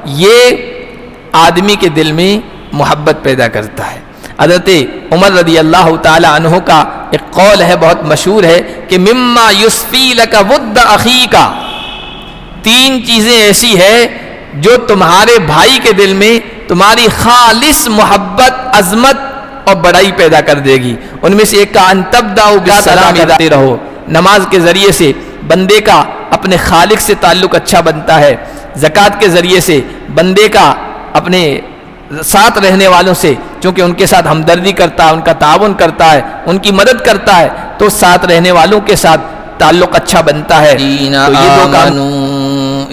یہ آدمی کے دل میں محبت پیدا کرتا ہے۔ حضرت عمر رضی اللہ تعالی عنہ کا ایک قول ہے، بہت مشہور ہے کہ مما یصفی لک ود اخیک، 3 چیزیں ایسی ہے جو تمہارے بھائی کے دل میں تمہاری خالص محبت، عظمت اور بڑائی پیدا کر دے گی۔ ان میں سے ایک کا ان تبدأ بالسلام کرتے رہو، نماز کے ذریعے سے بندے کا اپنے خالق سے تعلق اچھا بنتا ہے، زکوٰۃ کے ذریعے سے بندے کا اپنے ساتھ رہنے والوں سے، چونکہ ان کے ساتھ ہمدردی کرتا ہے، ان کا تعاون کرتا ہے، ان کی مدد کرتا ہے، تو ساتھ رہنے والوں کے ساتھ تعلق اچھا بنتا ہے۔ تو یہ دو کام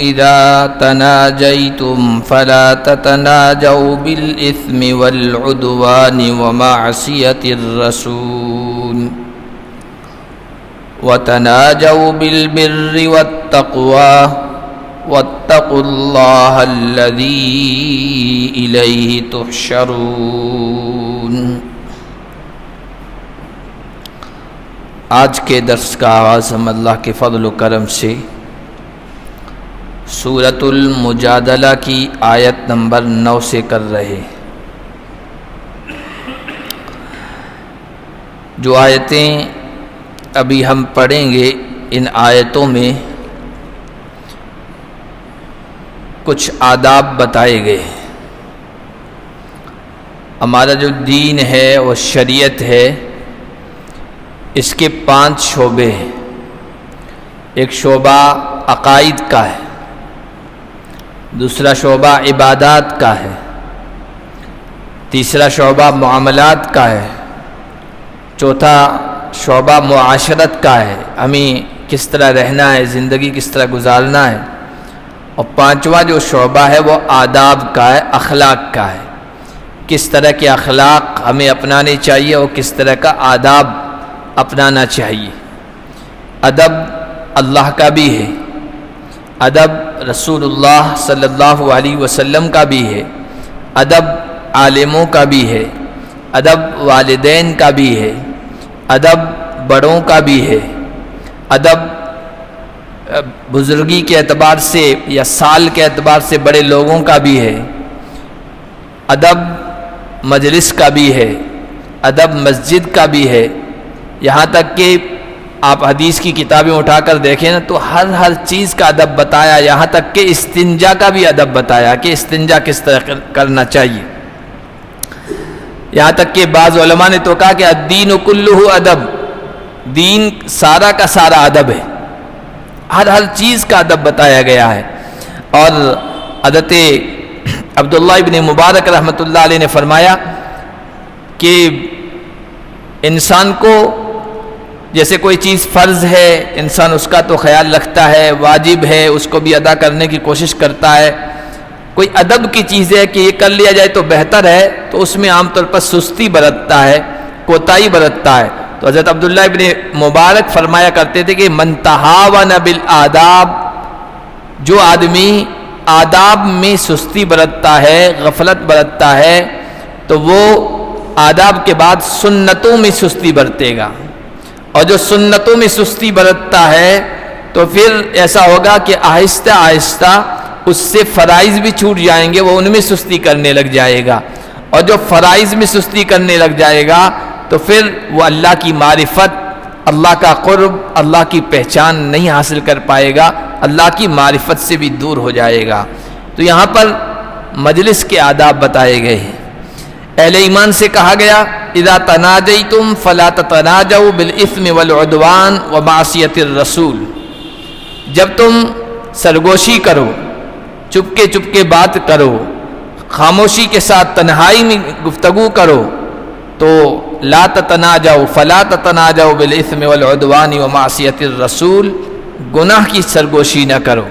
اذا تناجیتم فلا تتناجوا بالاثم والعدوان ومعصیۃ الرسول وتناجوا بالبر والتقوى واتقوا اللہ الذی الیہ تحشرون۔ آج کے درس کا آغاز ہم اللہ کے فضل و کرم سے سورۃ المجادلہ کی آیت نمبر 9 سے کر رہے۔ جو آیتیں ابھی ہم پڑھیں گے، ان آیتوں میں کچھ آداب بتائے گئے۔ ہمارا جو دین ہے وہ شریعت ہے، اس کے 5 شعبے ہیں۔ ایک شعبہ عقائد کا ہے، دوسرا شعبہ عبادات کا ہے، تیسرا شعبہ معاملات کا ہے، چوتھا شعبہ معاشرت کا ہے، ہمیں کس طرح رہنا ہے، زندگی کس طرح گزارنا ہے، اور 5واں جو شعبہ ہے وہ آداب کا ہے، اخلاق کا ہے، کس طرح کے اخلاق ہمیں اپنانے چاہیے اور کس طرح کا آداب اپنانا چاہیے۔ ادب اللہ کا بھی ہے، ادب رسول اللہ صلی اللہ علیہ وسلم کا بھی ہے، ادب عالموں کا بھی ہے، ادب والدین کا بھی ہے، ادب بڑوں کا بھی ہے، ادب بزرگی کے اعتبار سے یا سال کے اعتبار سے بڑے لوگوں کا بھی ہے، ادب مجلس کا بھی ہے، ادب مسجد کا بھی ہے، یہاں تک کہ آپ حدیث کی کتابیں اٹھا کر دیکھیں نا تو ہر چیز کا ادب بتایا، یہاں تک کہ استنجا کا بھی ادب بتایا کہ استنجا کس طرح کرنا چاہیے۔ یہاں تک کہ بعض علماء نے تو کہا کہ الدین کلہ ادب، دین سارا کا سارا ادب ہے، ہر چیز کا ادب بتایا گیا ہے۔ اور حضرت عبداللہ ابن مبارک رحمۃ اللہ علیہ نے فرمایا کہ انسان کو جیسے کوئی چیز فرض ہے، انسان اس کا تو خیال رکھتا ہے، واجب ہے، اس کو بھی ادا کرنے کی کوشش کرتا ہے۔ کوئی ادب کی چیز ہے کہ یہ کر لیا جائے تو بہتر ہے، تو اس میں عام طور پر سستی برتتا ہے، کوتاہی برتتا ہے۔ تو حضرت عبداللہ ابن مبارک فرمایا کرتے تھے کہ من تہاون بالآداب، جو آدمی آداب میں سستی برتتا ہے، غفلت برتتا ہے، تو وہ آداب کے بعد سنتوں میں سستی برتے گا، اور جو سنتوں میں سستی برتتا ہے تو پھر ایسا ہوگا کہ آہستہ آہستہ اس سے فرائض بھی چھوٹ جائیں گے، وہ ان میں سستی کرنے لگ جائے گا، اور جو فرائض میں سستی کرنے لگ جائے گا تو پھر وہ اللہ کی معرفت، اللہ کا قرب، اللہ کی پہچان نہیں حاصل کر پائے گا، اللہ کی معرفت سے بھی دور ہو جائے گا۔ تو یہاں پر مجلس کے آداب بتائے گئے ہیں۔ اہل ایمان سے کہا گیا اذا تناجیتم فلا تتناجوا بالاثم والعدوان ومعصیۃ الرسول، جب تم سرگوشی کرو، چپکے چپکے بات کرو، خاموشی کے ساتھ تنہائی میں گفتگو کرو، تو لا تتناجوا فلا تتناجوا بالاثم والعدوان ومعصیۃ الرسول، گناہ کی سرگوشی نہ کرو،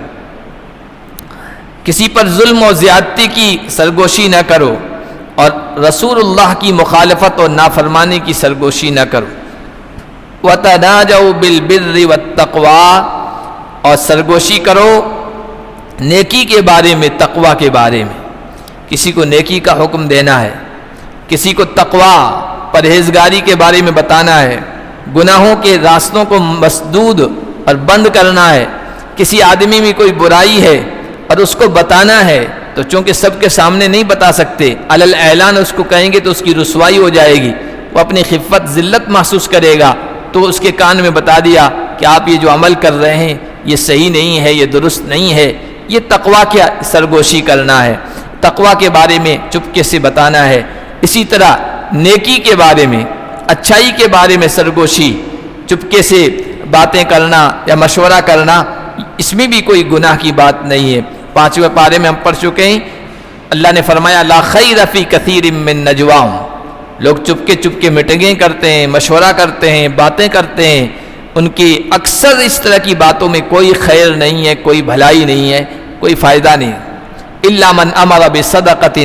کسی پر ظلم و زیادتی کی سرگوشی نہ کرو، اور رسول اللہ کی مخالفت اور نافرمانی کی سرگوشی نہ کرو۔ وَتَنَاجَوْا بِالْبِرِّ وَالتَّقْوَى، اور سرگوشی کرو نیکی کے بارے میں، تقوی کے بارے میں، کسی کو نیکی کا حکم دینا ہے، کسی کو تقوی پرہیزگاری کے بارے میں بتانا ہے، گناہوں کے راستوں کو مسدود اور بند کرنا ہے، کسی آدمی میں کوئی برائی ہے اور اس کو بتانا ہے تو چونکہ سب کے سامنے نہیں بتا سکتے، علل اعلان اس کو کہیں گے تو اس کی رسوائی ہو جائے گی، وہ اپنی خفت ذلت محسوس کرے گا، تو اس کے کان میں بتا دیا کہ آپ یہ جو عمل کر رہے ہیں یہ صحیح نہیں ہے، یہ درست نہیں ہے۔ یہ تقویٰ کی سرگوشی کرنا ہے، تقویٰ کے بارے میں چپکے سے بتانا ہے۔ اسی طرح نیکی کے بارے میں، اچھائی کے بارے میں سرگوشی، چپکے سے باتیں کرنا یا مشورہ کرنا، اس میں بھی کوئی گناہ کی بات نہیں ہے۔ 5ویں پارے میں ہم پڑھ چکے ہیں، اللہ نے فرمایا لا خیر فی کثیر من نجواہم، لوگ چپکے چپکے میٹنگیں کرتے ہیں، مشورہ کرتے ہیں، باتیں کرتے ہیں، ان کی اکثر اس طرح کی باتوں میں کوئی خیر نہیں ہے، کوئی بھلائی نہیں ہے، کوئی فائدہ نہیں۔ الا من امر بصدقۃ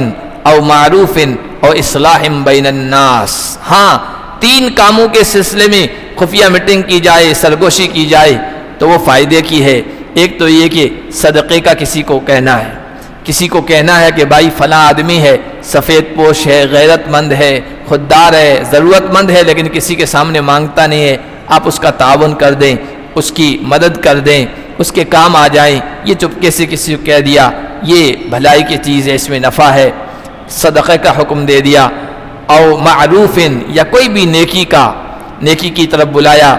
او معروف او اصلاح بین الناس، ہاں 3 کاموں کے سلسلے میں خفیہ میٹنگ کی جائے، سرگوشی کی جائے تو وہ فائدے کی ہے۔ ایک تو یہ کہ صدقے کا کسی کو کہنا ہے، کسی کو کہنا ہے کہ بھائی فلاں آدمی ہے، سفید پوش ہے، غیرت مند ہے، خوددار ہے، ضرورت مند ہے، لیکن کسی کے سامنے مانگتا نہیں ہے، آپ اس کا تعاون کر دیں، اس کی مدد کر دیں، اس کے کام آ جائیں۔ یہ چپکے سے کسی کو کہہ دیا، یہ بھلائی کی چیز ہے، اس میں نفع ہے، صدقے کا حکم دے دیا۔ او معروف، یا کوئی بھی نیکی کی طرف بلایا،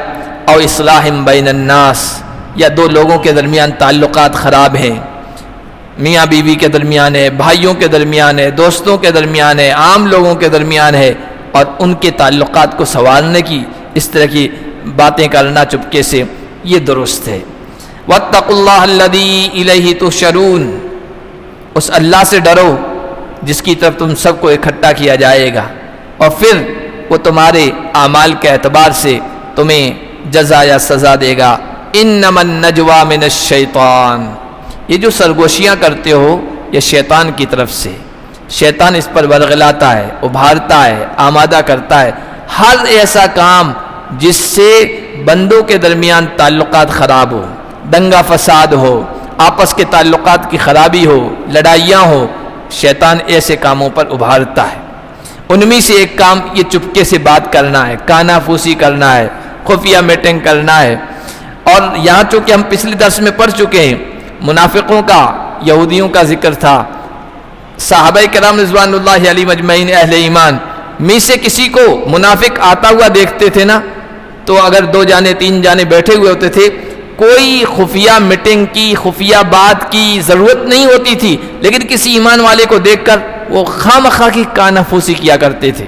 او اصلاح بین الناس، یا 2 لوگوں کے درمیان تعلقات خراب ہیں، میاں بیوی کے درمیان ہے، بھائیوں کے درمیان ہے، دوستوں کے درمیان ہے، عام لوگوں کے درمیان ہے، اور ان کے تعلقات کو سنوارنے کی اس طرح کی باتیں کرنا چپکے سے، یہ درست ہے۔ واتقوا اللہ الذی الیہ تحشرون، اس اللہ سے ڈرو جس کی طرف تم سب کو اکٹھا کیا جائے گا، اور پھر وہ تمہارے اعمال کے اعتبار سے تمہیں جزا یا سزا دے گا۔ انما النجوى من الشیطان، یہ جو سرگوشیاں کرتے ہو یہ شیطان کی طرف سے، شیطان اس پر ورغلاتا ہے، ابھارتا ہے، آمادہ کرتا ہے۔ ہر ایسا کام جس سے بندوں کے درمیان تعلقات خراب ہو، دنگا فساد ہو، آپس کے تعلقات کی خرابی ہو، لڑائیاں ہو، شیطان ایسے کاموں پر ابھارتا ہے۔ ان میں سے ایک کام یہ چپکے سے بات کرنا ہے، کانا پھوسی کرنا ہے، خفیہ میٹنگ کرنا ہے۔ اور یہاں چونکہ ہم پچھلے درس میں پڑھ چکے ہیں، منافقوں کا، یہودیوں کا ذکر تھا، صحابہ کرام رضوان اللہ علیہ مجمعین اہل ایمان میں سے کسی کو منافق آتا ہوا دیکھتے تھے نا، تو اگر 2 جانے 3 جانے بیٹھے ہوئے ہوتے تھے، کوئی خفیہ میٹنگ کی، خفیہ بات کی ضرورت نہیں ہوتی تھی، لیکن کسی ایمان والے کو دیکھ کر وہ خواہ کی کان پھوسی کیا کرتے تھے،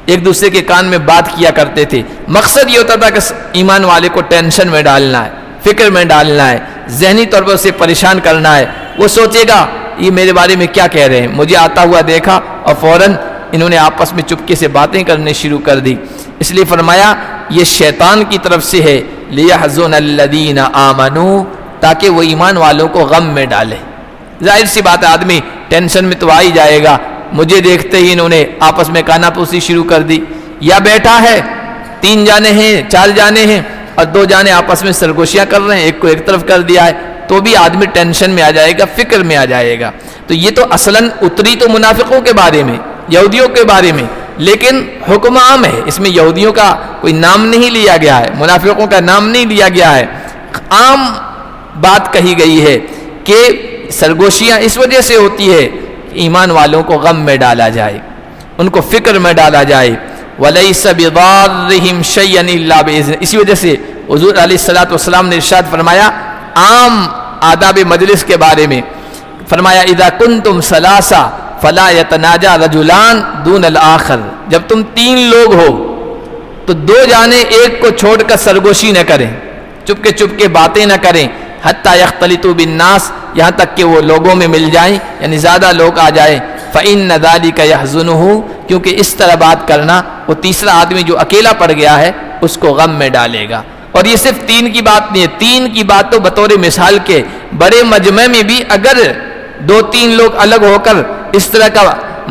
ایک دوسرے کے کان میں بات کیا کرتے تھے۔ مقصد یہ ہوتا تھا کہ ایمان والے کو ٹینشن میں ڈالنا ہے، فکر میں ڈالنا ہے، ذہنی طور پر اسے پریشان کرنا ہے۔ وہ سوچے گا یہ میرے بارے میں کیا کہہ رہے ہیں، مجھے آتا ہوا دیکھا اور فوراً انہوں نے آپس میں چپکے سے باتیں کرنے شروع کر دی۔ اس لیے فرمایا یہ شیطان کی طرف سے ہے، لِيَحْزُنَ الَّذِينَ آمَنُوا، تاکہ وہ ایمان والوں کو غم میں ڈالے۔ ظاہر سی بات ہے، آدمی ٹینشن میں تو آ ہی جائے گا، مجھے دیکھتے ہی انہوں نے آپس میں کانا پوسی شروع کر دی، یا بیٹھا ہے 3 جانے ہیں 4 جانے ہیں اور 2 جانے آپس میں سرگوشیاں کر رہے ہیں، ایک کو ایک طرف کر دیا ہے، تو بھی آدمی ٹینشن میں آ جائے گا، فکر میں آ جائے گا۔ تو یہ تو اصلاً اتری تو منافقوں کے بارے میں، یہودیوں کے بارے میں، لیکن حکم عام ہے، اس میں یہودیوں کا کوئی نام نہیں لیا گیا ہے، منافقوں کا نام نہیں لیا گیا ہے، عام بات کہی گئی ہے کہ سرگوشیاں اس وجہ سے ہوتی ہے ایمان والوں کو غم میں ڈالا جائے، ان کو فکر میں ڈالا جائے۔ وَلَيْسَ بِضَارِّهِمْ شَيْئًا إِلَّا بِإِذْنِهِ، اسی وجہ سے حضور علیہ الصلوۃ نے ارشاد فرمایا عام آداب مجلس کے بارے میں، فرمایا اذا کنتم ثلاثہ فلا یتناجا رجلان دون الآخر، جب تم 3 لوگ ہو تو 2 جانے ایک کو چھوڑ کر سرگوشی نہ کریں، چپ کے باتیں نہ کریں، حتی یختلطوا بالناس، یہاں تک کہ وہ لوگوں میں مل جائیں، یعنی زیادہ لوگ آ جائیں۔ فإن ذلك يحزنه، کیونکہ اس طرح بات کرنا وہ تیسرا آدمی جو اکیلا پڑ گیا ہے اس کو غم میں ڈالے گا۔ اور یہ صرف 3 کی بات نہیں ہے، 3 کی بات تو بطور مثال کے بڑے مجمع میں بھی اگر 2-3 لوگ الگ ہو کر اس طرح کا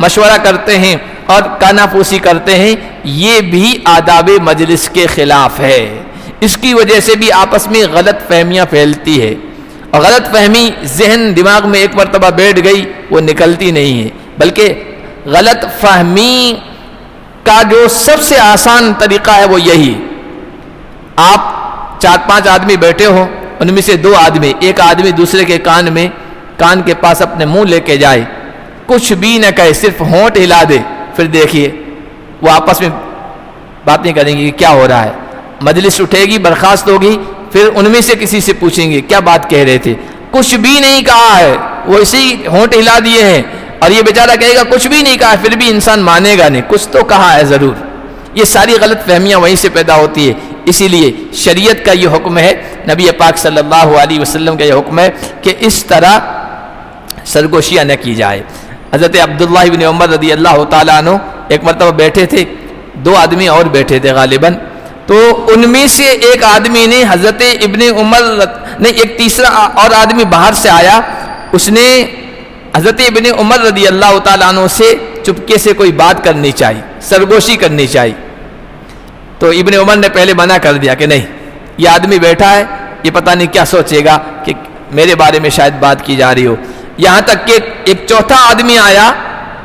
مشورہ کرتے ہیں اور کانا پوسی کرتے ہیں، یہ بھی آداب مجلس کے خلاف ہے۔ اس کی وجہ سے بھی آپس میں غلط فہمیاں پھیلتی ہے، اور غلط فہمی ذہن دماغ میں ایک مرتبہ بیٹھ گئی وہ نکلتی نہیں ہے، بلکہ غلط فہمی کا جو سب سے آسان طریقہ ہے وہ یہی، آپ 4-5 آدمی بیٹھے ہوں، ان میں سے 2 آدمی، ایک آدمی دوسرے کے کان کے پاس اپنے منہ لے کے جائے کچھ بھی نہ کہے, صرف ہونٹ ہلا دے, پھر دیکھیے وہ آپس میں باتیں کریں گے کہ کیا ہو رہا ہے. مجلس اٹھے گی, برخاست ہوگی, پھر ان میں سے کسی سے پوچھیں گے کیا بات کہہ رہے تھے, کچھ بھی نہیں کہا ہے, وہ اسی ہونٹ ہلا دیے ہیں. اور یہ بیچارہ کہے گا کچھ بھی نہیں کہا, پھر بھی انسان مانے گا نہیں, کچھ تو کہا ہے ضرور. یہ ساری غلط فہمیاں وہیں سے پیدا ہوتی ہے. اسی لیے شریعت کا یہ حکم ہے, نبی پاک صلی اللہ علیہ وسلم کا یہ حکم ہے کہ اس طرح سرگوشیاں نہ کی جائے. حضرت عبداللہ بن عمر رضی اللہ تعالیٰ عنہ ایک مرتبہ بیٹھے تھے, 2 آدمی اور بیٹھے تھے غالباً, تو ان میں سے ایک آدمی نے حضرت ابن عمر نے, ایک تیسرا اور آدمی باہر سے آیا, اس نے حضرت ابن عمر رضی اللہ تعالیٰ عنہ سے چپکے سے کوئی بات کرنی چاہیے, سرگوشی کرنی چاہیے. تو ابن عمر نے پہلے منع کر دیا کہ نہیں, یہ آدمی بیٹھا ہے, یہ پتہ نہیں کیا سوچے گا کہ میرے بارے میں شاید بات کی جا رہی ہو. یہاں تک کہ ایک چوتھا آدمی آیا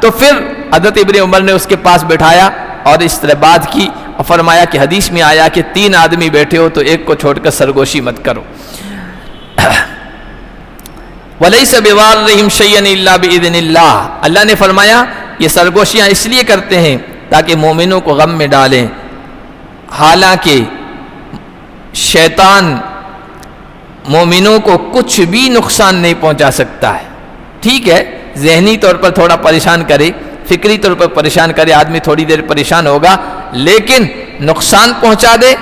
تو پھر حضرت ابن عمر نے اس کے پاس بٹھایا اور اس طرح بات کی, اور فرمایا کہ حدیث میں آیا کہ 3 آدمی بیٹھے ہو تو ایک کو چھوڑ کر سرگوشی مت کرو. وَلَيْسَ بِضَارِّهِمْ شَيْئًا إِلَّا بِإِذْنِ اللَّهِ, اللہ نے فرمایا یہ سرگوشیاں اس لیے کرتے ہیں تاکہ مومنوں کو غم میں ڈالیں, حالانکہ شیطان مومنوں کو کچھ بھی نقصان نہیں پہنچا سکتا ہے. ٹھیک ہے, ذہنی طور پر تھوڑا پریشان کرے, فکری طور پر پریشان کرے, آدمی تھوڑی دیر پریشان ہوگا, لیکن نقصان پہنچا دے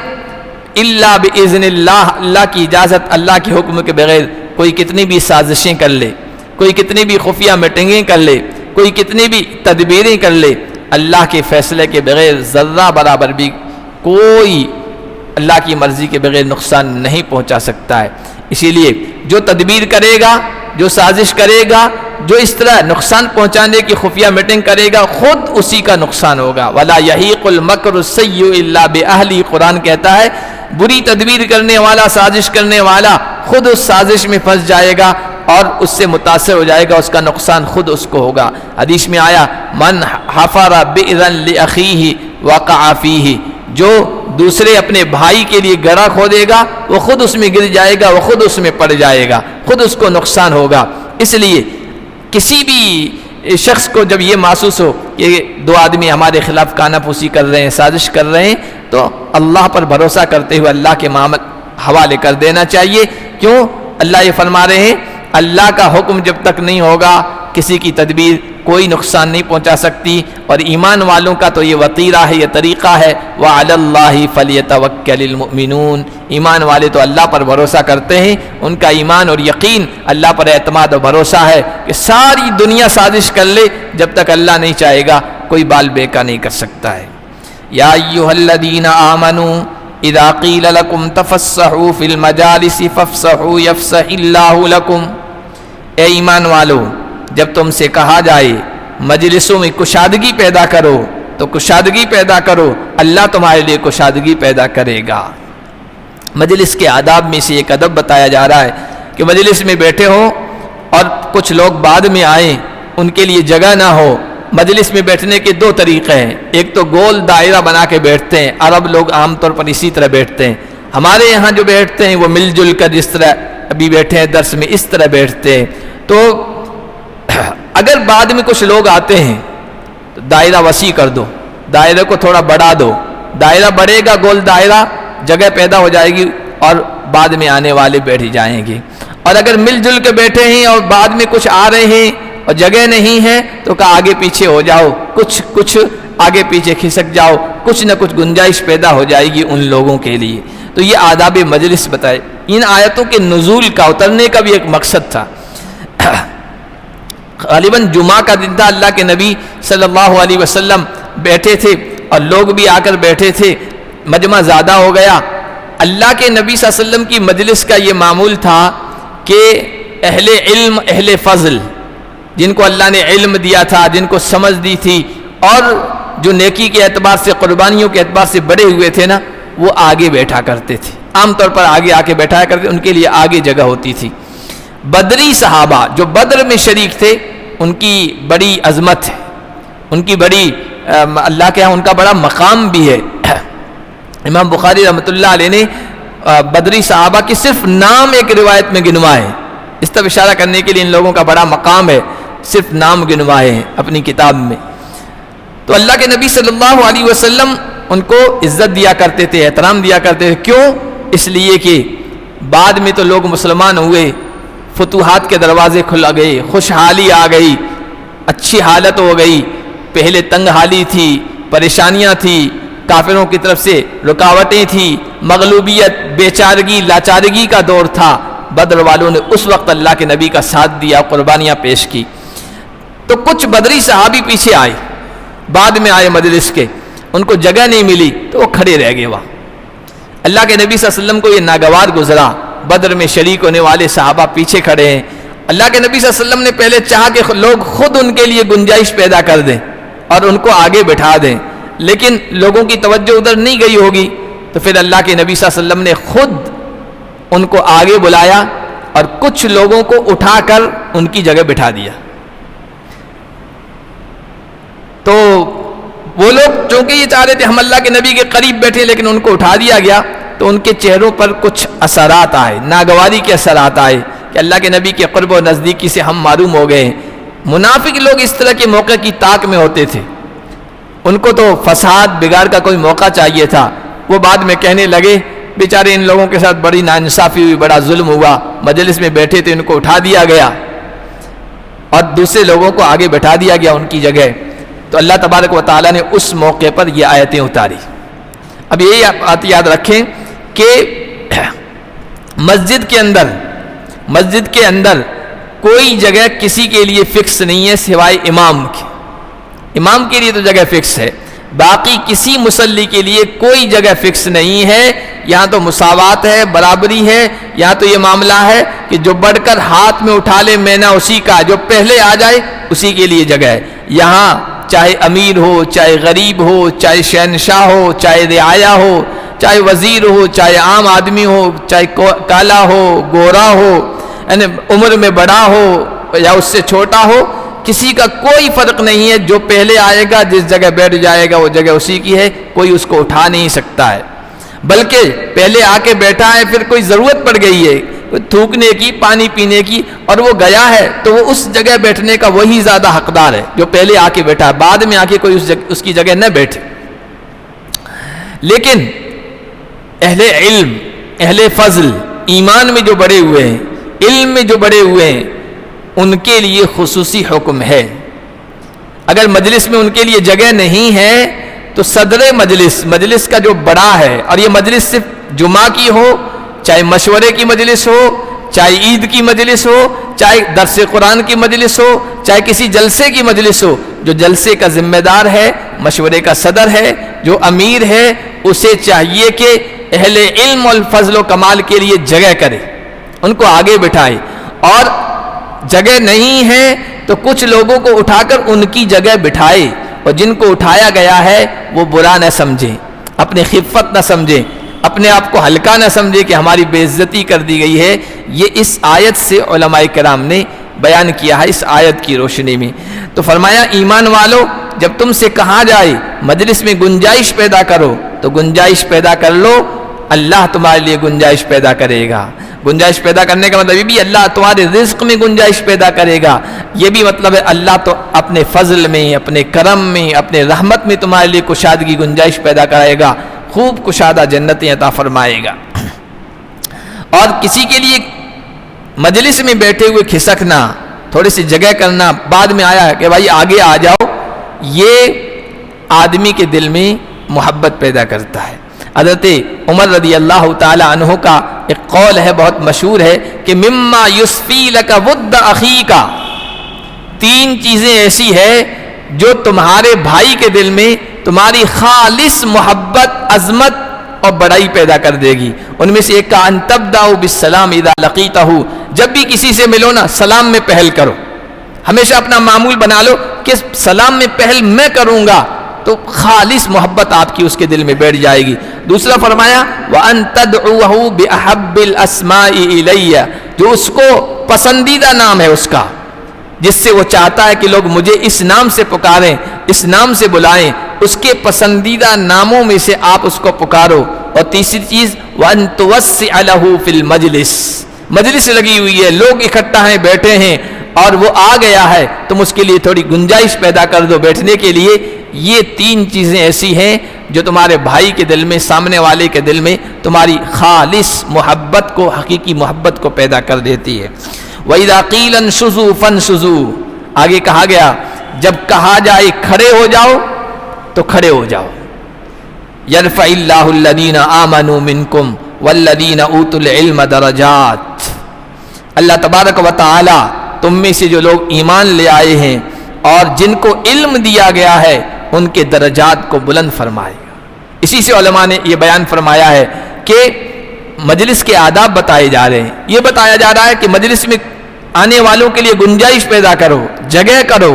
الا باذن اللہ, اللہ کی اجازت, اللہ کے حکم کے بغیر. کوئی کتنی بھی سازشیں کر لے, کوئی کتنی بھی خفیہ میٹنگیں کر لے, کوئی کتنی بھی تدبیریں کر لے, اللہ کے فیصلے کے بغیر ذرہ برابر بھی کوئی اللہ کی مرضی کے بغیر نقصان نہیں پہنچا سکتا ہے. اسی لیے جو تدبیر کرے گا, جو سازش کرے گا, جو اس طرح نقصان پہنچانے کی خفیہ میٹنگ کرے گا, خود اسی کا نقصان ہوگا. وَلَا يَحِيقُ الْمَكْرُ السَّيِّئُ إِلَّا بِأَهْلِهِ, قرآن کہتا ہے بری تدبیر کرنے والا, سازش کرنے والا خود اس سازش میں پھنس جائے گا اور اس سے متاثر ہو جائے گا, اس کا نقصان خود اس کو ہوگا. حدیث میں آیا من حفر بئرا لأخیہ وقع فیہ, جو دوسرے اپنے بھائی کے لیے گڑھا کھودے گا وہ خود اس میں گر جائے گا, وہ خود اس میں پڑ جائے گا, خود اس کو نقصان ہوگا. اس لیے کسی بھی شخص کو جب یہ محسوس ہو کہ 2 آدمی ہمارے خلاف کانا پوسی کر رہے ہیں, سازش کر رہے ہیں, تو اللہ پر بھروسہ کرتے ہوئے اللہ کے معاملے حوالے کر دینا چاہیے. کیوں؟ اللہ یہ فرما رہے ہیں اللہ کا حکم جب تک نہیں ہوگا کسی کی تدبیر کوئی نقصان نہیں پہنچا سکتی. اور ایمان والوں کا تو یہ وطیرہ ہے, یہ طریقہ ہے, وَعَلَى اللَّهِ فَلْيَتَوَكَّلِ الْمُؤْمِنُونَ, ایمان والے تو اللہ پر بھروسہ کرتے ہیں, ان کا ایمان اور یقین اللہ پر اعتماد اور بھروسہ ہے کہ ساری دنیا سازش کر لے, جب تک اللہ نہیں چاہے گا کوئی بال بیکا نہیں کر سکتا ہے. یا ایھا الذین آمنوا اذا قیل لکم تفسحوا فی المجالس فافسحوا یفسح اللہ لکم, اے ایمان والو جب تم سے کہا جائے مجلسوں میں کشادگی پیدا کرو تو کشادگی پیدا کرو, اللہ تمہارے لیے کشادگی پیدا کرے گا. مجلس کے آداب میں سے ایک ادب بتایا جا رہا ہے کہ مجلس میں بیٹھے ہوں اور کچھ لوگ بعد میں آئیں, ان کے لیے جگہ نہ ہو. مجلس میں بیٹھنے کے 2 طریقے ہیں, ایک تو گول دائرہ بنا کے بیٹھتے ہیں, عرب لوگ عام طور پر اسی طرح بیٹھتے ہیں. ہمارے یہاں جو بیٹھتے ہیں وہ مل جل کر جس طرح ابھی بیٹھے ہیں درس میں اس طرح بیٹھتے ہیں. تو اگر بعد میں کچھ لوگ آتے ہیں تو دائرہ وسیع کر دو, دائرے کو تھوڑا بڑھا دو, دائرہ بڑھے گا, گول دائرہ, جگہ پیدا ہو جائے گی اور بعد میں آنے والے بیٹھ جائیں گے. اور اگر مل جل کے بیٹھے ہیں اور بعد میں کچھ آ رہے ہیں اور جگہ نہیں ہے تو کہا آگے پیچھے ہو جاؤ, کچھ آگے پیچھے کھسک جاؤ, کچھ نہ کچھ گنجائش پیدا ہو جائے گی ان لوگوں کے لیے. تو یہ آداب مجلس بتائے. ان آیتوں کے نزول کا, اترنے کا بھی ایک مقصد تھا. غالباً جمعہ کا دن تھا, اللہ کے نبی صلی اللہ علیہ وسلم بیٹھے تھے اور لوگ بھی آ کر بیٹھے تھے, مجمع زیادہ ہو گیا. اللہ کے نبی صلی اللہ علیہ وسلم کی مجلس کا یہ معمول تھا کہ اہل علم, اہل فضل, جن کو اللہ نے علم دیا تھا, جن کو سمجھ دی تھی, اور جو نیکی کے اعتبار سے, قربانیوں کے اعتبار سے بڑے ہوئے تھے نا, وہ آگے بیٹھا کرتے تھے. عام طور پر آگے آ کے بیٹھایا کرتے, ان کے لیے آگے جگہ ہوتی تھی. بدری صحابہ جو بدر میں شریک تھے, ان کی بڑی عظمت ہے, ان کی بڑی اللہ کے ہاں ان کا بڑا مقام بھی ہے. امام بخاری رحمۃ اللہ علیہ نے بدری صحابہ کی صرف نام ایک روایت میں گنوائے, اس طرح اشارہ کرنے کے لیے ان لوگوں کا بڑا مقام ہے. صرف نام گنوائے ہیں اپنی کتاب میں۔ تو اللہ کے نبی صلی اللہ علیہ وسلم ان کو عزت دیا کرتے تھے، احترام دیا کرتے تھے۔ کیوں؟ اس لیے کہ بعد میں تو لوگ مسلمان ہوئے، فتوحات کے دروازے کھل گئے، خوشحالی آ گئی، اچھی حالت ہو گئی۔ پہلے تنگ حالی تھی، پریشانیاں تھیں، کافروں کی طرف سے رکاوٹیں تھیں، مغلوبیت، بیچارگی، لاچارگی کا دور تھا۔ بدر والوں نے اس وقت اللہ کے نبی کا ساتھ دیا، قربانیاں پیش کی۔ تو کچھ بدری صحابی پیچھے آئے، بعد میں آئے مجلس کے، ان کو جگہ نہیں ملی تو وہ کھڑے رہ گئے وہاں۔ اللہ کے نبی صلی اللہ علیہ وسلم کو یہ ناگوار گزرا، بدر میں شریک ہونے والے صحابہ پیچھے کھڑے ہیں۔ اللہ کے نبی صلی اللہ علیہ وسلم نے پہلے چاہا کہ لوگ خود ان کے لیے گنجائش پیدا کر دیں اور ان کو آگے بٹھا دیں، لیکن لوگوں کی توجہ ادھر نہیں گئی ہوگی، تو پھر اللہ کے نبی صلی اللہ علیہ وسلم نے خود ان کو آگے بلایا اور کچھ لوگوں کو اٹھا کر ان کی جگہ بٹھا دیا۔ تو وہ لوگ چونکہ یہ چاہ رہے تھے ہم اللہ کے نبی کے قریب بیٹھے، لیکن ان کو اٹھا دیا گیا، تو ان کے چہروں پر کچھ اثرات آئے، ناگواری کے اثرات آئے کہ اللہ کے نبی کے قرب و نزدیکی سے ہم معروم ہو گئے ہیں۔ منافق لوگ اس طرح کے موقع کی طاق میں ہوتے تھے، ان کو تو فساد بگاڑ کا کوئی موقع چاہیے تھا۔ وہ بعد میں کہنے لگے بیچارے ان لوگوں کے ساتھ بڑی ناانصافی ہوئی، بڑا ظلم ہوا، مجلس میں بیٹھے تھے ان کو اٹھا دیا گیا اور دوسرے لوگوں کو آگے بٹھا دیا گیا ان کی جگہ۔ تو اللہ تبارک و تعالیٰ نے اس موقع پر یہ آیتیں اتاری۔ اب یہ بات یاد رکھیں کہ مسجد کے اندر کوئی جگہ کسی کے لیے فکس نہیں ہے سوائے امام کے۔ امام کے لیے تو جگہ فکس ہے، باقی کسی مصلی کے لیے کوئی جگہ فکس نہیں ہے۔ یہاں تو مساوات ہے، برابری ہے، یہاں تو یہ معاملہ ہے کہ جو بڑھ کر ہاتھ میں اٹھا لے مینا اسی کا، جو پہلے آ جائے اسی کے لیے جگہ ہے۔ یہاں چاہے امیر ہو، چاہے غریب ہو، چاہے شہنشاہ ہو، چاہے رعایا ہو، چاہے وزیر ہو، چاہے عام آدمی ہو، چاہے کالا ہو، گورا ہو، یعنی عمر میں بڑا ہو یا اس سے چھوٹا ہو، کسی کا کوئی فرق نہیں ہے۔ جو پہلے آئے گا، جس جگہ بیٹھ جائے گا، وہ جگہ اسی کی ہے، کوئی اس کو اٹھا نہیں سکتا ہے۔ بلکہ پہلے آ کے بیٹھا ہے، پھر کوئی ضرورت پڑ گئی ہے تھوکنے کی، پانی پینے کی، اور وہ گیا ہے تو وہ اس جگہ بیٹھنے کا وہی زیادہ حقدار ہے جو پہلے آ کے بیٹھا ہے، بعد میں آ کے کوئی اس کی جگہ نہ بیٹھے۔ لیکن اہل علم، اہل فضل، ایمان میں جو بڑے ہوئے ہیں، علم میں جو بڑے ہوئے ہیں، ان کے لیے خصوصی حکم ہے۔ اگر مجلس میں ان کے لیے جگہ نہیں ہے تو صدر مجلس کا جو بڑا ہے، اور یہ مجلس صرف جمعہ کی ہو، چاہے مشورے کی مجلس ہو، چاہے عید کی مجلس ہو، چاہے درس قرآن کی مجلس ہو، چاہے کسی جلسے کی مجلس ہو، جو جلسے کا ذمہ دار ہے، مشورے کا صدر ہے، جو امیر ہے، اسے چاہیے کہ اہل علم والفضل و کمال کے لیے جگہ کرے، ان کو آگے بٹھائے۔ اور جگہ نہیں ہے تو کچھ لوگوں کو اٹھا کر ان کی جگہ بٹھائے، اور جن کو اٹھایا گیا ہے وہ برا نہ سمجھیں، اپنی خفت نہ سمجھیں، اپنے آپ کو ہلکا نہ سمجھے کہ ہماری بے عزتی کر دی گئی ہے۔ یہ اس آیت سے علماء کرام نے بیان کیا ہے، اس آیت کی روشنی میں۔ تو فرمایا ایمان والو، جب تم سے کہا جائے مجلس میں گنجائش پیدا کرو تو گنجائش پیدا کر لو، اللہ تمہارے لیے گنجائش پیدا کرے گا۔ گنجائش پیدا کرنے کا مطلب یہ بھی اللہ تمہارے رزق میں گنجائش پیدا کرے گا، یہ بھی مطلب ہے اللہ تو اپنے فضل میں، اپنے کرم میں، اپنے رحمت میں تمہارے لیے کشادگی، گنجائش پیدا کرائے گا، خوب کشادہ جنتیں عطا فرمائے گا۔ اور کسی کے لیے مجلس میں بیٹھے ہوئے کھسکنا، تھوڑی سی جگہ کرنا، بعد میں آیا کہ بھائی آگے آ جاؤ، یہ آدمی کے دل میں محبت پیدا کرتا ہے۔ حضرت عمر رضی اللہ تعالی عنہ کا ایک قول ہے، بہت مشہور ہے کہ مما یصفی لک ود اخیک، تین چیزیں ایسی ہے جو تمہارے بھائی کے دل میں تمہاری خالص محبت، عظمت اور بڑائی پیدا کر دے گی۔ ان میں سے ایک کا ان تبدأ بالسلام اذا لقیتہ، جب بھی کسی سے ملو نا سلام میں پہل کرو، ہمیشہ اپنا معمول بنا لو کہ سلام میں پہل میں کروں گا، تو خالص محبت آپ کی اس کے دل میں بیٹھ جائے گی۔ دوسرا فرمایا وَأَن تَدْعُوهُ بِأَحَبِّ الْأَسْمَاءِ إِلَيَّ، جو اس کو پسندیدہ نام ہے اس کا، جس سے وہ چاہتا ہے کہ لوگ مجھے اس نام سے پکاریں، اس نام سے بلائیں، اس کے پسندیدہ ناموں میں سے آپ اس کو پکارو۔ اور تیسری چیز وَأَن تُوَسِّعَ لَهُ فِي الْمَجْلِسِ، مجلس لگی ہوئی ہے، لوگ اکٹھا ہیں، بیٹھے ہیں، اور وہ آ گیا ہے تم اس کے لیے تھوڑی گنجائش پیدا کر دو بیٹھنے کے لیے. یہ 3 چیزیں ایسی ہیں جو تمہارے بھائی کے دل میں، سامنے والے کے دل میں تمہاری خالص محبت کو، حقیقی محبت کو پیدا کر دیتی ہے. وَإِذَا قِيلَ انشُزُوا فَانشُزُوا، آگے کہا گیا جب کہا جائے کھڑے ہو جاؤ تو کھڑے ہو جاؤ. يَرْفَعِ اللَّهُ الَّذِينَ آمَنُوا مِنكُمْ وَالَّذِينَ أُوتُوا الْعِلْمَ دَرَجَاتٍ. اللہ تبارک و تعالی تم میں سے جو لوگ ایمان لے آئے ہیں اور جن کو علم دیا گیا ہے ان کے درجات کو بلند فرمائے گا. اسی سے علماء نے یہ بیان فرمایا ہے کہ مجلس کے آداب بتائے جا رہے ہیں. یہ بتایا جا رہا ہے کہ مجلس میں آنے والوں کے لیے گنجائش پیدا کرو، جگہ کرو،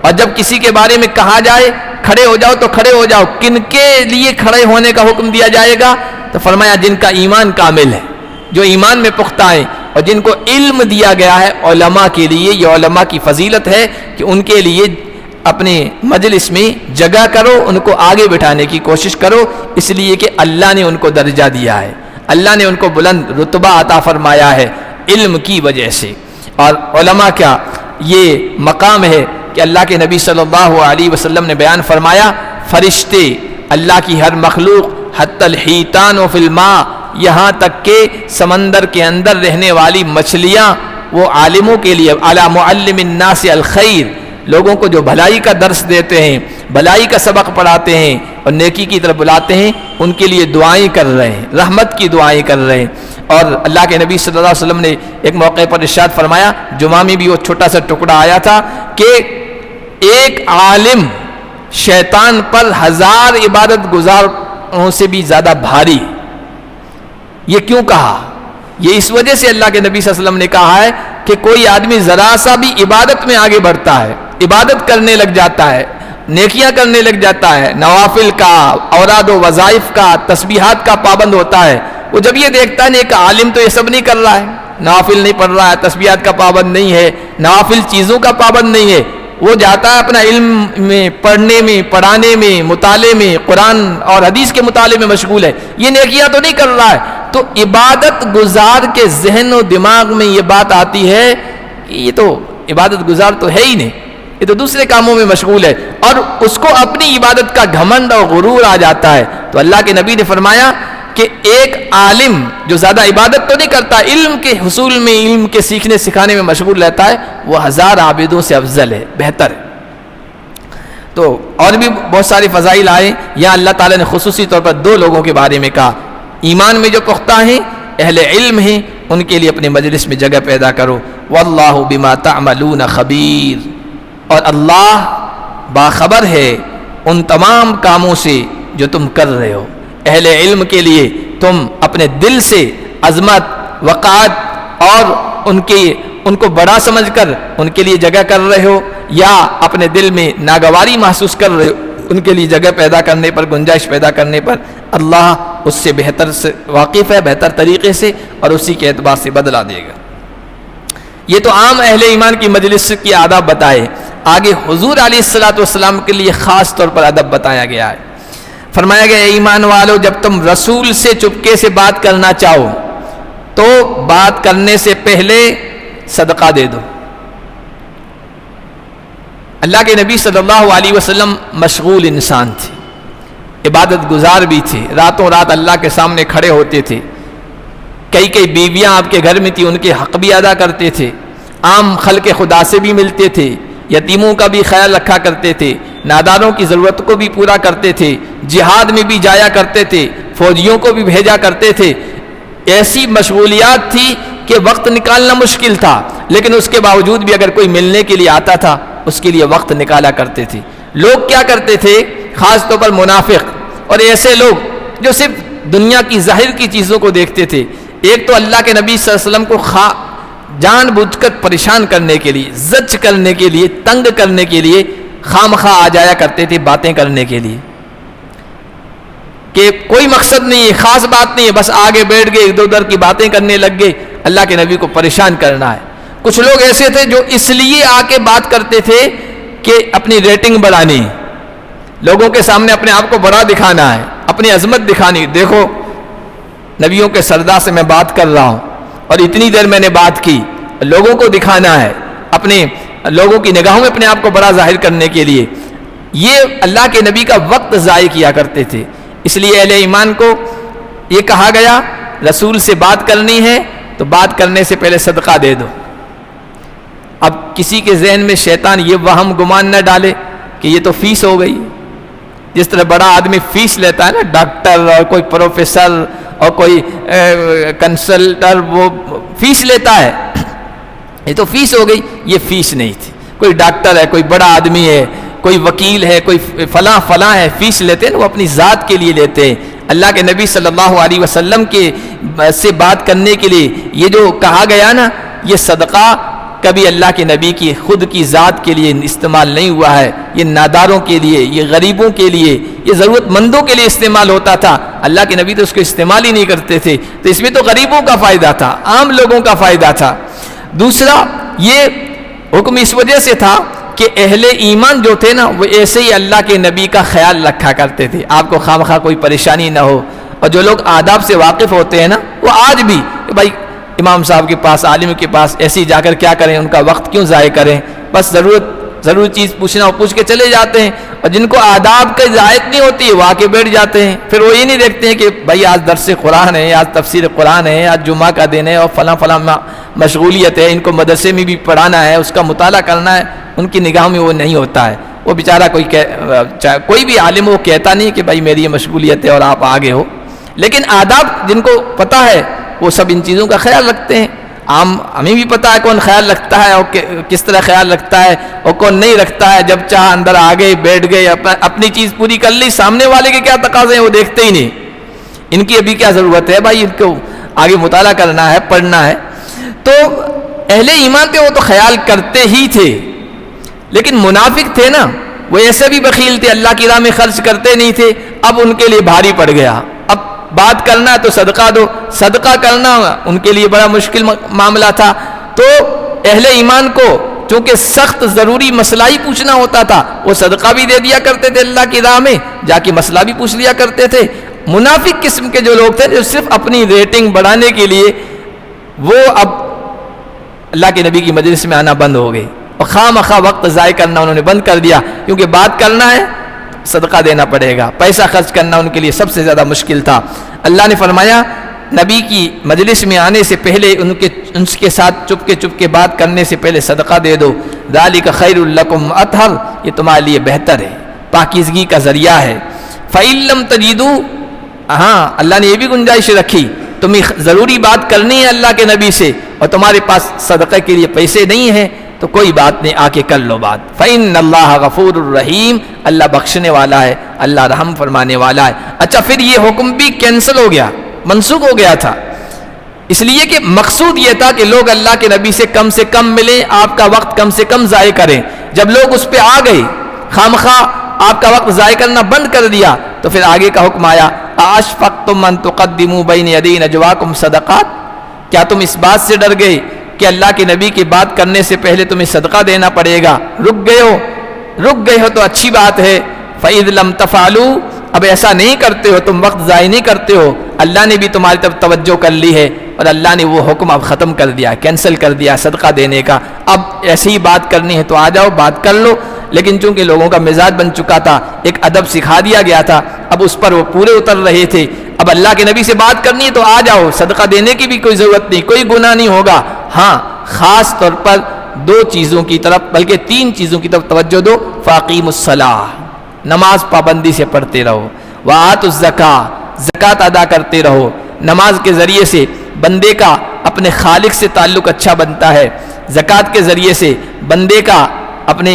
اور جب کسی کے بارے میں کہا جائے کھڑے ہو جاؤ تو کھڑے ہو جاؤ. کن کے لیے کھڑے ہونے کا حکم دیا جائے گا؟ تو فرمایا جن کا ایمان کامل ہے، جو ایمان میں پختہ ہیں اور جن کو علم دیا گیا ہے. علماء کے لیے یہ علماء کی فضیلت ہے کہ ان کے لیے اپنے مجلس میں جگہ کرو، ان کو آگے بٹھانے کی کوشش کرو، اس لیے کہ اللہ نے ان کو درجہ دیا ہے، اللہ نے ان کو بلند رتبہ عطا فرمایا ہے علم کی وجہ سے. اور علماء کا یہ مقام ہے کہ اللہ کے نبی صلی اللہ علیہ وسلم نے بیان فرمایا فرشتے، اللہ کی ہر مخلوق، حتی الحیتان فی الماء، یہاں تک کہ سمندر کے اندر رہنے والی مچھلیاں، وہ عالموں کے لیے، علی معلم الناس الخیر، لوگوں کو جو بھلائی کا درس دیتے ہیں، بھلائی کا سبق پڑھاتے ہیں اور نیکی کی طرف بلاتے ہیں، ان کے لیے دعائیں کر رہے ہیں، رحمت کی دعائیں کر رہے ہیں. اور اللہ کے نبی صلی اللہ علیہ وسلم نے ایک موقع پر ارشاد فرمایا، جمعہ میں بھی وہ چھوٹا سا ٹکڑا آیا تھا کہ ایک عالم شیطان پر 1000 عبادت گزاروں سے بھی زیادہ بھاری. یہ کیوں کہا؟ یہ اس وجہ سے اللہ کے نبی صلی اللہ علیہ وسلم نے کہا ہے کہ کوئی آدمی ذرا سا بھی عبادت میں آگے بڑھتا ہے، عبادت کرنے لگ جاتا ہے، نیکیاں کرنے لگ جاتا ہے، نوافل کا، اوراد و وظائف کا، تسبیحات کا پابند ہوتا ہے. وہ جب یہ دیکھتا ہے ایک عالم تو یہ سب نہیں کر رہا ہے، نوافل نہیں پڑھ رہا ہے، تسبیحات کا پابند نہیں ہے، نوافل چیزوں کا پابند نہیں ہے، وہ جاتا ہے اپنا علم میں، پڑھنے میں، پڑھانے میں، مطالعے میں، قرآن اور حدیث کے مطالعے میں مشغول ہے، یہ نیکیاں تو نہیں کر رہا ہے. تو عبادت گزار کے ذہن و دماغ میں یہ بات آتی ہے کہ یہ تو عبادت گزار تو ہے ہی نہیں، یہ تو دوسرے کاموں میں مشغول ہے، اور اس کو اپنی عبادت کا گھمنڈ اور غرور آ جاتا ہے. تو اللہ کے نبی نے فرمایا کہ ایک عالم جو زیادہ عبادت تو نہیں کرتا، علم کے حصول میں، علم کے سیکھنے سکھانے میں مشغول رہتا ہے، وہ 1000 عابدوں سے افضل ہے، بہتر ہے. تو اور بھی بہت سارے فضائل آئے. یہاں اللہ تعالیٰ نے خصوصی طور پر 2 لوگوں کے بارے میں کہا، ایمان میں جو پختہ ہیں، اہل علم ہیں، ان کے لیے اپنے مجلس میں جگہ پیدا کرو. واللہ بما تعملون خبیر، اور اللہ باخبر ہے ان تمام کاموں سے جو تم کر رہے ہو. اہل علم کے لیے تم اپنے دل سے عظمت، وقار اور ان کو بڑا سمجھ کر ان کے لیے جگہ کر رہے ہو، یا اپنے دل میں ناگواری محسوس کر رہے ہو، ان کے لیے جگہ پیدا کرنے پر، گنجائش پیدا کرنے پر اللہ اس سے بہتر سے واقف ہے، بہتر طریقے سے، اور اسی کے اعتبار سے بدلا دے گا. یہ تو عام اہل ایمان کی مجلس کی آداب بتائے. آگے حضور علیہ الصلوۃ والسلام کے لیے خاص طور پر ادب بتایا گیا ہے. فرمایا گیا ایمان والو، جب تم رسول سے چپکے سے بات کرنا چاہو تو بات کرنے سے پہلے صدقہ دے دو. اللہ کے نبی صلی اللہ علیہ وسلم مشغول انسان تھے، عبادت گزار بھی تھے، راتوں رات اللہ کے سامنے کھڑے ہوتے تھے. کئی بیویاں آپ کے گھر میں تھی، ان کے حق بھی ادا کرتے تھے، عام خلق خدا سے بھی ملتے تھے، یتیموں کا بھی خیال رکھا کرتے تھے، ناداروں کی ضرورت کو بھی پورا کرتے تھے، جہاد میں بھی جایا کرتے تھے، فوجیوں کو بھی بھیجا کرتے تھے. ایسی مشغولیات تھی کہ وقت نکالنا مشکل تھا، لیکن اس کے باوجود بھی اگر کوئی ملنے کے لیے آتا تھا اس کے لیے وقت نکالا کرتے تھے. لوگ کیا کرتے تھے، خاص طور پر منافق اور ایسے لوگ جو صرف دنیا کی ظاہر کی چیزوں کو دیکھتے تھے، ایک تو اللہ کے نبی صلی اللہ علیہ وسلم کو جان بوجھ کر پریشان کرنے کے لیے، زج کرنے کے لیے، تنگ کرنے کے لیے خامخواہ آ جایا کرتے تھے باتیں کرنے کے لیے، کہ کوئی مقصد نہیں ہے، خاص بات نہیں ہے، بس آگے بیٹھ گئے، ادھر ادھر کی باتیں کرنے لگ گئے، اللہ کے نبی کو پریشان کرنا ہے. کچھ لوگ ایسے تھے جو اس لیے آ کے بات کرتے تھے کہ اپنی ریٹنگ بڑھانی، لوگوں کے سامنے اپنے آپ کو بڑا دکھانا ہے، اپنی عظمت دکھانی. دیکھو نبیوں کے سردار سے میں بات کر رہا ہوں اور اتنی دیر میں نے بات کی، لوگوں کو دکھانا ہے، اپنے لوگوں کی نگاہوں میں اپنے آپ کو بڑا ظاہر کرنے کے لیے، یہ اللہ کے نبی کا وقت ضائع کیا کرتے تھے۔ اس لیے اہل ایمان کو یہ کہا گیا رسول سے بات کرنی ہے تو بات کرنے سے پہلے صدقہ دے دو۔ اب کسی کے ذہن میں شیطان یہ وہم گمان نہ ڈالے کہ یہ تو فیس ہو گئی، جس طرح بڑا آدمی فیس لیتا ہے نا، ڈاکٹر اور کوئی پروفیسر اور کوئی کنسلٹر وہ فیس لیتا ہے، یہ تو فیس ہو گئی۔ یہ فیس نہیں تھی۔ کوئی ڈاکٹر ہے، کوئی بڑا آدمی ہے، کوئی وکیل ہے، کوئی فلاں ہے، فیس لیتے ہیں وہ اپنی ذات کے لیے لیتے ہیں۔ اللہ کے نبی صلی اللہ علیہ وسلم کے سے بات کرنے کے لیے یہ جو کہا گیا نا، یہ صدقہ کبھی اللہ کے نبی کی خود کی ذات کے لیے استعمال نہیں ہوا ہے، یہ ناداروں کے لیے، یہ غریبوں کے لیے، یہ ضرورت مندوں کے لیے استعمال ہوتا تھا۔ اللہ کے نبی تو اس کو استعمال ہی نہیں کرتے تھے، تو اس میں تو غریبوں کا فائدہ تھا، عام لوگوں کا فائدہ تھا۔ دوسرا یہ حکم اس وجہ سے تھا کہ اہل ایمان جو تھے نا وہ ایسے ہی اللہ کے نبی کا خیال رکھا کرتے تھے، آپ کو خواہ کوئی پریشانی نہ ہو۔ اور جو لوگ آداب سے واقف ہوتے ہیں نا وہ آج بھی کہ بھائی امام صاحب کے پاس، عالم کے پاس ایسے ہی جا کر کیا کریں، ان کا وقت کیوں ضائع کریں، بس ضرور چیز پوچھنا ہو پوچھ کے چلے جاتے ہیں۔ اور جن کو آداب کی رعایت نہیں ہوتی وہ آ کے بیٹھ جاتے ہیں، پھر وہ یہ نہیں دیکھتے ہیں کہ بھائی آج درس قرآن ہے، آج تفسیر قرآن ہے، آج جمعہ کا دن ہے اور فلاں مشغولیت ہے، ان کو مدرسے میں بھی پڑھانا ہے، اس کا مطالعہ کرنا ہے، ان کی نگاہوں میں وہ نہیں ہوتا ہے۔ وہ بیچارہ کوئی بھی عالم وہ کہتا نہیں کہ بھائی میری یہ مشغولیت ہے اور آپ آگے ہو، لیکن آداب جن کو پتہ ہے وہ سب ان چیزوں کا خیال رکھتے ہیں۔ ہمیں بھی پتہ ہے کون خیال رکھتا ہے اور کس طرح خیال رکھتا ہے اور کون نہیں رکھتا ہے۔ جب چاہ اندر آ گئے، بیٹھ گئے، اپنی چیز پوری کر لی، سامنے والے کے کیا تقاضے ہیں وہ دیکھتے ہی نہیں، ان کی ابھی کیا ضرورت ہے بھائی، ان کو آگے مطالعہ کرنا ہے، پڑھنا ہے۔ تو اہل ایمان پہ وہ تو خیال کرتے ہی تھے، لیکن منافق تھے نا وہ ایسے بھی بخیل تھے، اللہ کی راہ میں خرچ کرتے نہیں تھے۔ اب ان کے لیے بھاری پڑ گیا، اب بات کرنا ہے تو صدقہ دو، صدقہ کرنا ان کے لیے بڑا مشکل معاملہ تھا۔ تو اہل ایمان کو چونکہ سخت ضروری مسئلہ ہی پوچھنا ہوتا تھا، وہ صدقہ بھی دے دیا کرتے تھے اللہ کی راہ میں، جا کے مسئلہ بھی پوچھ لیا کرتے تھے۔ منافق قسم کے جو لوگ تھے جو صرف اپنی ریٹنگ بڑھانے کے لیے وہ اب اللہ کے نبی کی مجلس میں آنا بند ہو گئے اور خواہ وقت ضائع کرنا انہوں نے بند کر دیا، کیونکہ بات کرنا ہے صدقہ دینا پڑے گا، پیسہ خرچ کرنا ان کے لیے سب سے زیادہ مشکل تھا۔ اللہ نے فرمایا نبی کی مجلس میں آنے سے پہلے ان کے ساتھ چپ کے بات کرنے سے پہلے صدقہ دے دو، ذالک خیر لکم اطہر، یہ تمہارے لیے بہتر ہے، پاکیزگی کا ذریعہ ہے۔ فإن لم تجدوا، ہاں اللہ نے یہ بھی گنجائش رکھی، تمہیں ضروری بات کرنی ہے اللہ کے نبی سے اور تمہارے پاس صدقہ کے لیے پیسے نہیں ہیں تو کوئی بات نہیں، آ کے کر لو بات۔ فإن اللہ غفور الرحیم، اللہ بخشنے والا ہے، اللہ رحم فرمانے والا ہے۔ اچھا پھر یہ حکم بھی کینسل ہو گیا، منسوخ ہو گیا تھا، اس لیے کہ مقصود یہ تھا کہ لوگ اللہ کے نبی سے کم ملیں، آپ کا وقت کم سے کم ضائع کریں۔ جب لوگ اس پہ آ گئے، خامخواہ آپ کا وقت ضائع کرنا بند کر دیا، تو پھر آگے کا حکم آیا اَأَشْفَقْتُمْ أَن تُقَدِّمُوا بَيْنَ يَدَيْ نَجْوَاكُمْ صَدَقَاتٍ، کیا تم اس بات سے ڈر گئے کہ اللہ کے نبی کی بات کرنے سے پہلے تمہیں صدقہ دینا پڑے گا؟ رک گئے ہو تو اچھی بات ہے۔ فَإِذْ لَمْ تَفْعَلُوا، اب ایسا نہیں کرتے ہو، تم وقت ضائع نہیں کرتے ہو، اللہ نے بھی تمہاری طرف توجہ کر لی ہے اور اللہ نے وہ حکم اب ختم کر دیا، کینسل کر دیا صدقہ دینے کا۔ اب ایسی ہی بات کرنی ہے تو آ جاؤ بات کر لو، لیکن چونکہ لوگوں کا مزاج بن چکا تھا، ایک ادب سکھا دیا گیا تھا، اب اس پر وہ پورے اتر رہے تھے۔ اب اللہ کے نبی سے بات کرنی ہے تو آ جاؤ، صدقہ دینے کی بھی کوئی ضرورت نہیں، کوئی گناہ نہیں ہوگا۔ ہاں خاص طور پر دو چیزوں کی طرف بلکہ تین چیزوں کی طرف توجہ دو۔ فاقیموا الصلاۃ، نماز پابندی سے پڑھتے رہو، وآتوا الزکاۃ، زکوٰۃ ادا کرتے رہو۔ نماز کے ذریعے سے بندے کا اپنے خالق سے تعلق اچھا بنتا ہے، زکوٰۃ کے ذریعے سے بندے کا اپنے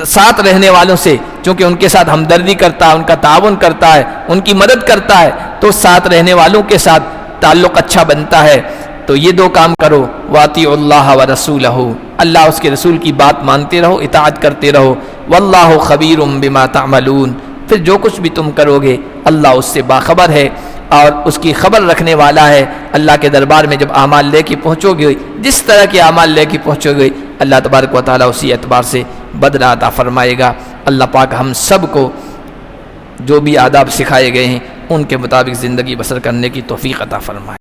ساتھ رہنے والوں سے، چونکہ ان کے ساتھ ہمدردی کرتا ہے، ان کا تعاون کرتا ہے، ان کی مدد کرتا ہے، تو ساتھ رہنے والوں کے ساتھ تعلق اچھا بنتا ہے۔ تو یہ دو کام کرو، وَأَطِیعُوا اللَّهَ وَرَسُولَهُ، اللہ اس کے رسول کی بات مانتے رہو، اطاعت کرتے رہو۔ وَاللَّهُ خَبِيرٌ بِمَا تَعْمَلُونَ، پھر جو کچھ بھی تم کرو گے اللہ اس سے باخبر ہے اور اس کی خبر رکھنے والا ہے۔ اللہ کے دربار میں جب اعمال لے کے پہنچو گے، جس طرح کے اعمال لے کے پہنچو گے، اللہ تبارک و تعالیٰ اسی اعتبار سے بدلہ عطا فرمائے گا۔ اللہ پاک ہم سب کو جو بھی آداب سکھائے گئے ہیں ان کے مطابق زندگی بسر کرنے کی توفیق عطا فرمائے۔